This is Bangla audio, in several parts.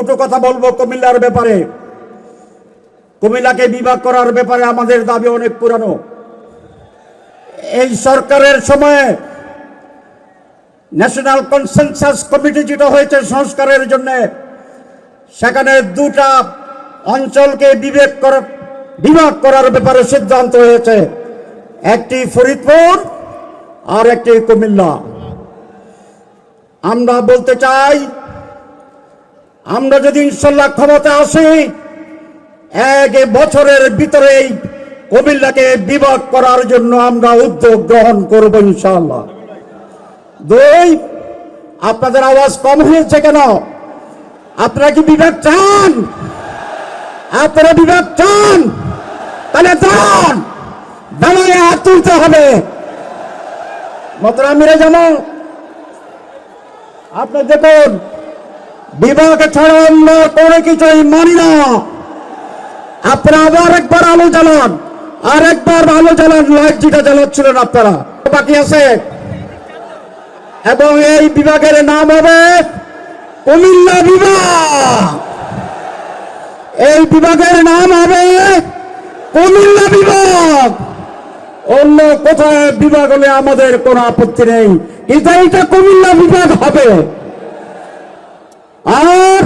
দুটো কথা বলবো কুমিল্লার ব্যাপারে। কুমিল্লাকে বিভাগ করার ব্যাপারে আমাদের দাবি অনেক পুরানো। এই সরকারের সময়ে ন্যাশনাল কনসেনসাস কমিটি যেটা হয়েছে সংস্কারের জন্য, সেখানে দুটা অঞ্চলকে বিভাগ করার ব্যাপারে সিদ্ধান্ত হয়েছে, একটি ফরিদপুর আর একটি কুমিল্লা। আমরা বলতে চাই, আমরা যদি ইনশাল্লাহ ক্ষমতা আসি, 1 বছরের ভিতরেই কুমিল্লাকে বিভাগ করার জন্য আমরা উদ্যোগ গ্রহণ করব ইনশাআল্লাহ। 2, আপনাদের আওয়াজ কম হয়েছে কেন? আপনারা কি বিভাগ চান? আপনারা বিভাগ চান? তাহলে চান, দাঁড়িয়ে হাত তুলতে হবে। মোহতারাম জামাত, আপনি দেখুন, বিভাগ ছাড়া অন্য কোনো কিছুই মানি না। আপনারা আবার একবার আলো জ্বালান, আর একবার আলো জ্বালান, লাইট যেটা জ্বালাচ্ছিলেন আপনারা বাকি আছে। এবং এই বিভাগের নাম হবে কুমিল্লা বিভাগ। এই বিভাগের নাম হবে কুমিল্লা বিভাগ। অন্য কোথায় বিভাগ হলে আমাদের কোনো আপত্তি নেই, কিন্তু এইটা কুমিল্লা বিভাগ হবে। আর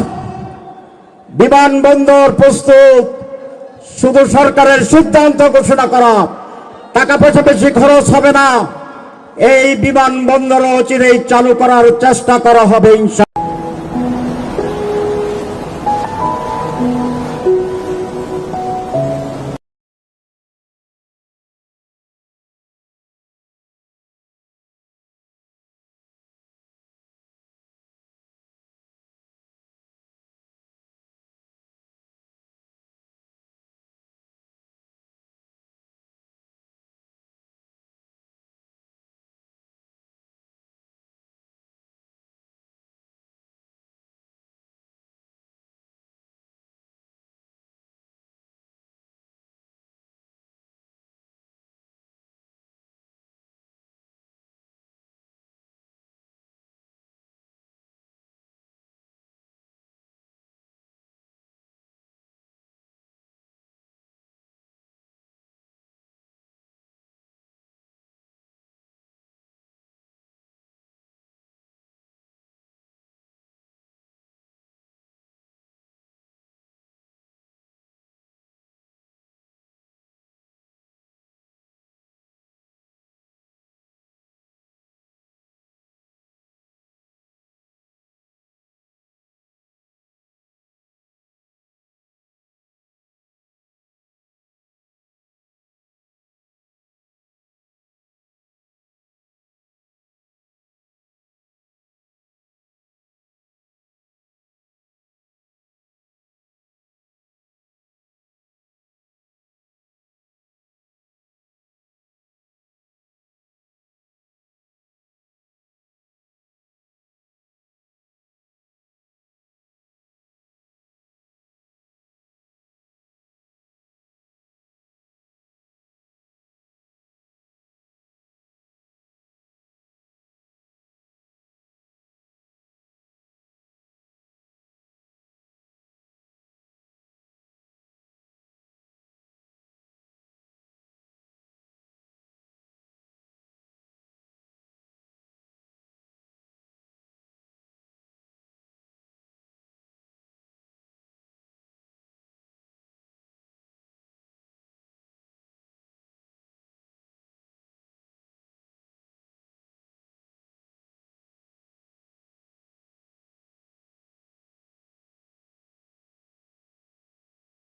বিমানবন্দর প্রস্তুত, শুধু সরকারের সিদ্ধান্ত ঘোষণা করা, টাকা পয়সা বেশি খরচ হবে না। এই বিমানবন্দর চিরেই চালু করার চেষ্টা করা হবে ইনশাআল্লাহ।